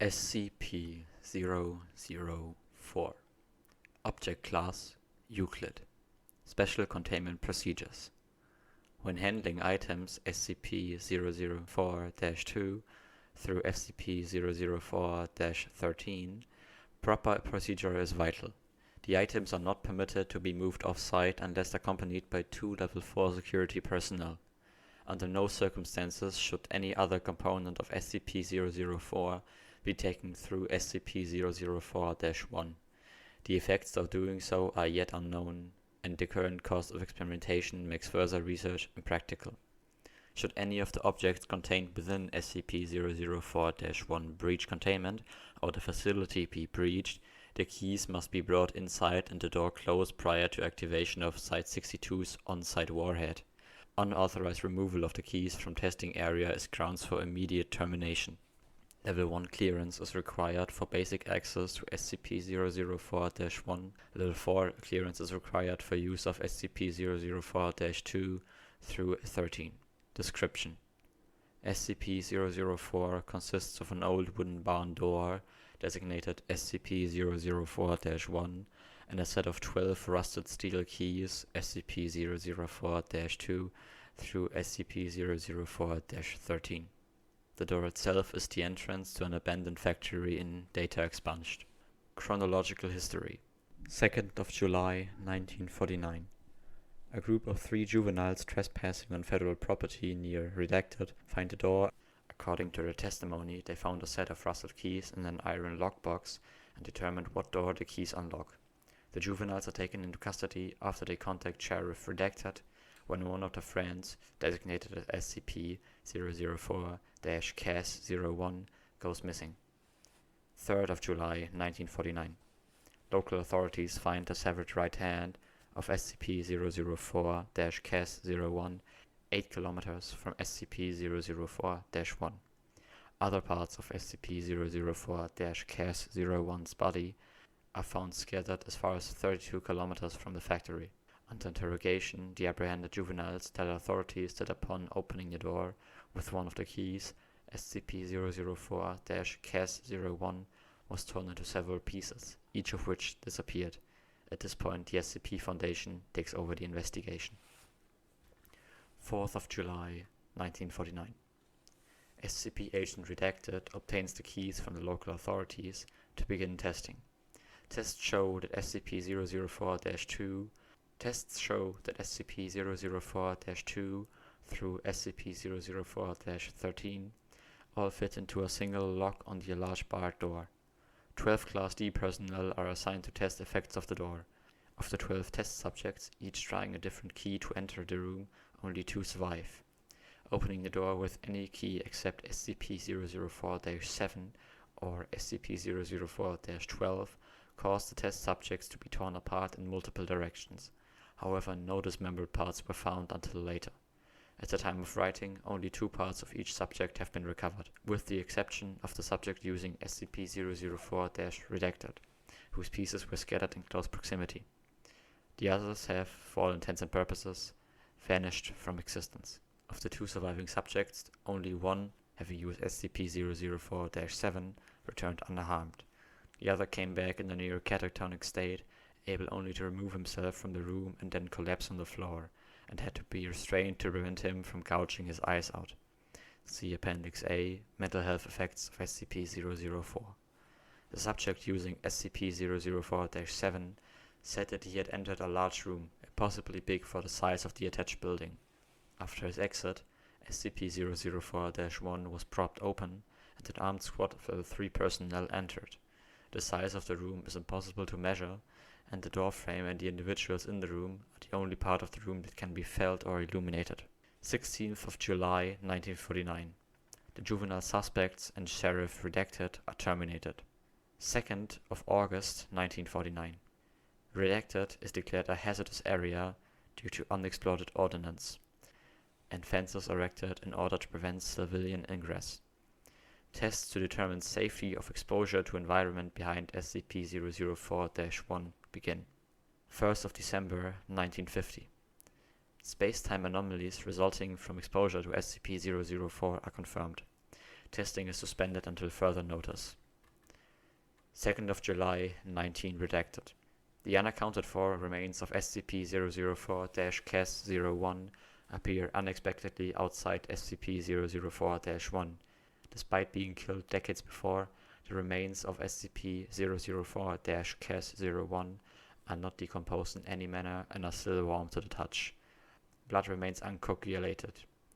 SCP-004 Object Class Euclid Special Containment Procedures. When handling items SCP-004-2 through SCP-004-13, proper procedure is vital. The items are not permitted to be moved off-site unless accompanied by 2 Level 4 security personnel. Under no circumstances should any other component of SCP-004 be taken through SCP-004-1. The effects of doing so are yet unknown, and the current cost of experimentation makes further research impractical. Should any of the objects contained within SCP-004-1 breach containment, or the facility be breached, the keys must be brought inside and the door closed prior to activation of Site-62's on-site warhead. Unauthorized removal of the keys from testing area is grounds for immediate termination. Level 1 clearance is required for basic access to SCP-004-1. Level 4 clearance is required for use of SCP-004-2 through 13. Description: SCP-004 consists of an old wooden barn door, designated SCP-004-1, and a set of 12 rusted steel keys, SCP-004-2 through SCP-004-13. The door itself is the entrance to an abandoned factory in Data Expunged. Chronological history: 2nd of July 1949. A group of 3 juveniles trespassing on federal property near Redacted find the door. According to their testimony, they found a set of rusted keys in an iron lockbox and determined what door the keys unlock. The juveniles are taken into custody after they contact Sheriff Redacted when one of their friends, designated as SCP-004-CAS-01, goes missing. 3rd of July 1949. Local authorities find the severed right hand of SCP-004-CAS-01 8 kilometers from SCP-004-1. Other parts of SCP-004-CAS-01's body are found scattered as far as 32 kilometers from the factory. Under interrogation, the apprehended juveniles tell authorities that upon opening the door with one of the keys, SCP-004-CAS-01 was torn into several pieces, each of which disappeared. At this point, the Scp-Foundation takes over the investigation. 4th of July 1949. SCP Agent Redacted obtains the keys from the local authorities to begin testing. Tests show that SCP-004-2 through SCP-004-13 all fit into a single lock on the large barred door. 12 Class D personnel are assigned to test effects of the door. Of the 12 test subjects, each trying a different key to enter the room, only 2 survive. Opening the door with any key except SCP-004-7 or SCP-004-12 caused the test subjects to be torn apart in multiple directions. However, no dismembered parts were found until later. At the time of writing, only 2 parts of each subject have been recovered, with the exception of the subject using SCP-004-Redacted, whose pieces were scattered in close proximity. The others have, for all intents and purposes, vanished from existence. Of the 2 surviving subjects, only one, having used SCP-004-7, returned unharmed. The other came back in a near catatonic state, able only to remove himself from the room and then collapse on the floor, and had to be restrained to prevent him from gouging his eyes out. See Appendix A, Mental Health Effects of SCP-004. The subject using SCP-004-7 said that he had entered a large room, possibly big for the size of the attached building. After his exit, SCP-004-1 was propped open, and an armed squad of level 3 personnel entered. The size of the room is impossible to measure, and the doorframe and the individuals in the room are the only part of the room that can be felt or illuminated. 16th of July 1949. The juvenile suspects and Sheriff Redacted are terminated. 2nd of August 1949. Redacted is declared a hazardous area due to unexploded ordnance, and fences erected in order to prevent civilian ingress. Tests to determine safety of exposure to environment behind SCP-004-1 begin. 1st of December 1950. Space-time anomalies resulting from exposure to SCP-004 are confirmed. Testing is suspended until further notice. 2nd of July 19 redacted. The unaccounted for remains of SCP-004-CAS-01 appear unexpectedly outside SCP-004-1. Despite being killed decades before, the remains of SCP-004-CAS-01 are not decomposed in any manner and are still warm to the touch. Blood remains uncoagulated.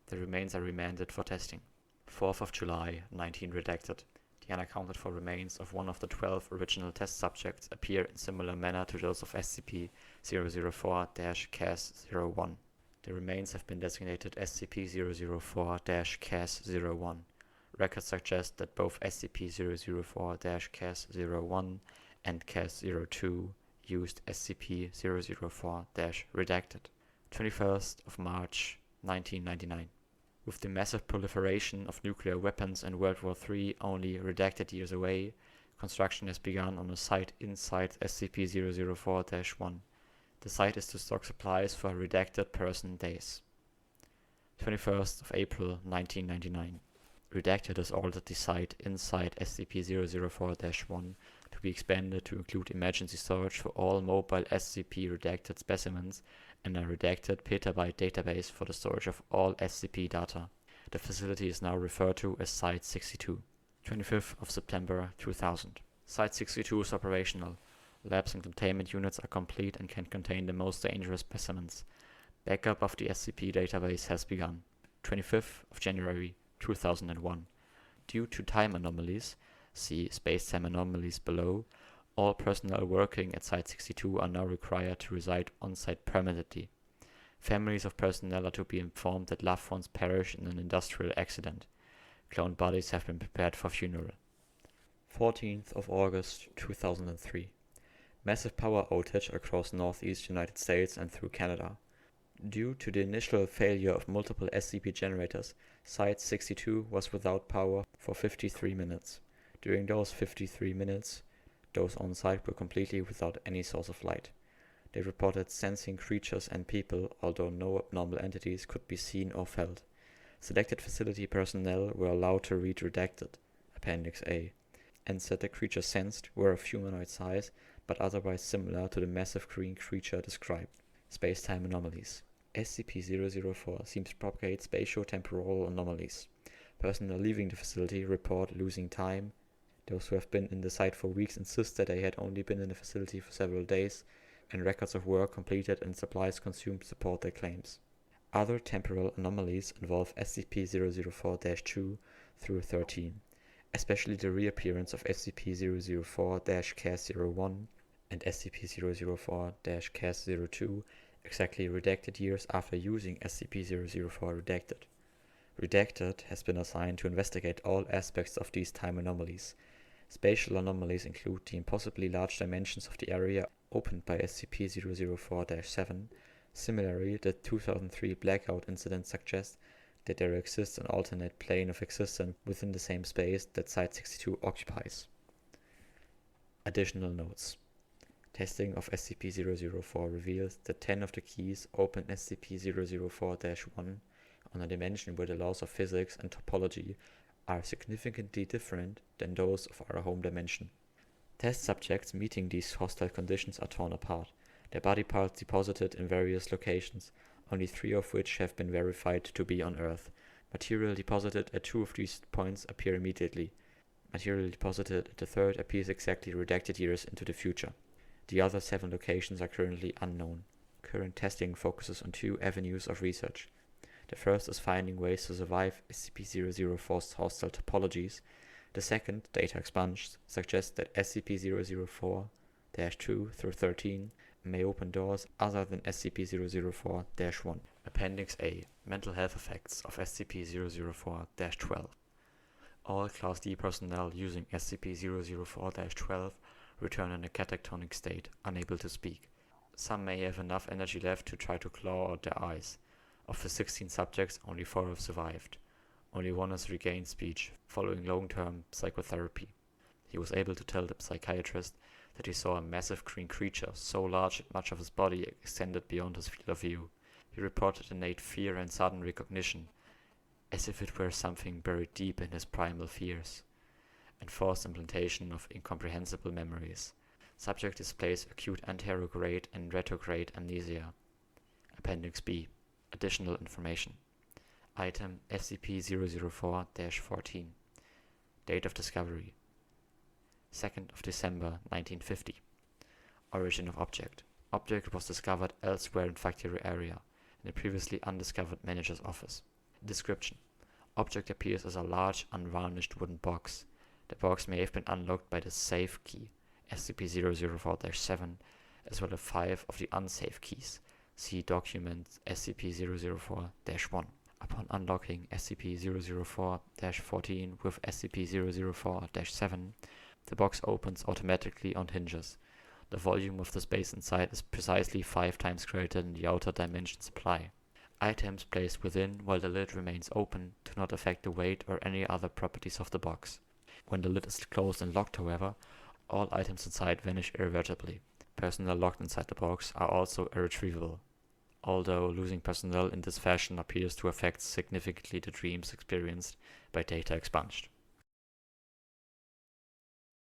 The remains are remanded for testing. 4th of July 19 redacted. The unaccounted for remains of one of the 12 original test subjects appear in similar manner to those of SCP-004-CAS-01. The remains have been designated SCP-004-CAS-01. Records suggest that both SCP-004-CAS-01 and CAS-02 used SCP-004-redacted. 21st of March 1999. With the massive proliferation of nuclear weapons and World War III only redacted years away, construction has begun on a site inside SCP-004-1. The site is to stock supplies for redacted person days. 21st of April 1999. Redacted has ordered the site inside SCP-004-1 to be expanded to include emergency storage for all mobile SCP-redacted specimens and a redacted petabyte database for the storage of all SCP data. The facility is now referred to as Site 62. 25th of September 2000. Site 62 is operational. Labs and containment units are complete and can contain the most dangerous specimens. Backup of the SCP database has begun. 25th of January 2001. Due to time anomalies, see space-time anomalies below, all personnel working at Site 62 are now required to reside on-site permanently. Families of personnel are to be informed that loved ones perished in an industrial accident. Cloned bodies have been prepared for funeral. 14th of August 2003. Massive power outage across northeast United States and through Canada. Due to the initial failure of multiple SCP generators, Site 62 was without power for 53 minutes. During those 53 minutes, those on site were completely without any source of light. They reported sensing creatures and people, although no abnormal entities could be seen or felt. Selected facility personnel were allowed to read redacted, Appendix A, and said the creatures sensed were of humanoid size, but otherwise similar to the massive green creature described. Space-time anomalies. SCP-004 seems to propagate spatio-temporal anomalies. Personnel leaving the facility report losing time. Those who have been in the site for weeks insist that they had only been in the facility for several days, and records of work completed and supplies consumed support their claims. Other temporal anomalies involve SCP-004-2 through 13, especially the reappearance of SCP-004-CAS-01 and SCP-004-CAS-02 exactly redacted years after using SCP-004 redacted. Redacted has been assigned to investigate all aspects of these time anomalies. Spatial anomalies include the impossibly large dimensions of the area opened by SCP-004-7. Similarly, the 2003 blackout incident suggests that there exists an alternate plane of existence within the same space that Site 62 occupies. Additional notes. Testing of SCP-004 reveals that 10 of the keys open SCP-004-1 on a dimension where the laws of physics and topology are significantly different than those of our home dimension. Test subjects meeting these hostile conditions are torn apart, their body parts deposited in various locations, only 3 of which have been verified to be on Earth. Material deposited at 2 of these points appear immediately. Material deposited at the third appears exactly redacted years into the future. The other 7 locations are currently unknown. Current testing focuses on 2 avenues of research. The first is finding ways to survive SCP-004's hostile topologies. The second, data expunged, suggests that SCP-004-2 through 13 may open doors other than SCP-004-1. Appendix A. Mental health effects of SCP-004-12. All Class D personnel using SCP-004-12 return in a catatonic state, unable to speak. Some may have enough energy left to try to claw out their eyes. Of the 16 subjects, only 4 have survived. Only 1 has regained speech, following long-term psychotherapy. He was able to tell the psychiatrist that he saw a massive green creature, so large that much of his body extended beyond his field of view. He reported innate fear and sudden recognition, as if it were something buried deep in his primal fears. enforced implantation of incomprehensible memories. Subject displays acute anterograde and retrograde amnesia. Appendix B. Additional information. Item SCP-004-14. Date of discovery: 2nd of December 1950. Origin of object. Object was discovered elsewhere in factory area, in a previously undiscovered manager's office. Description. Object appears as a large, unvarnished wooden box. The box may have been unlocked by the safe key, SCP-004-7, as well as 5 of the unsafe keys. See document SCP-004-1. Upon unlocking SCP-004-14 with SCP-004-7, the box opens automatically on hinges. The volume of the space inside is precisely 5 times greater than the outer dimension supply. Items placed within while the lid remains open do not affect the weight or any other properties of the box. When the lid is closed and locked, however, all items inside vanish irreversibly. Personnel locked inside the box are also irretrievable, although losing personnel in this fashion appears to affect significantly the dreams experienced by data expunged.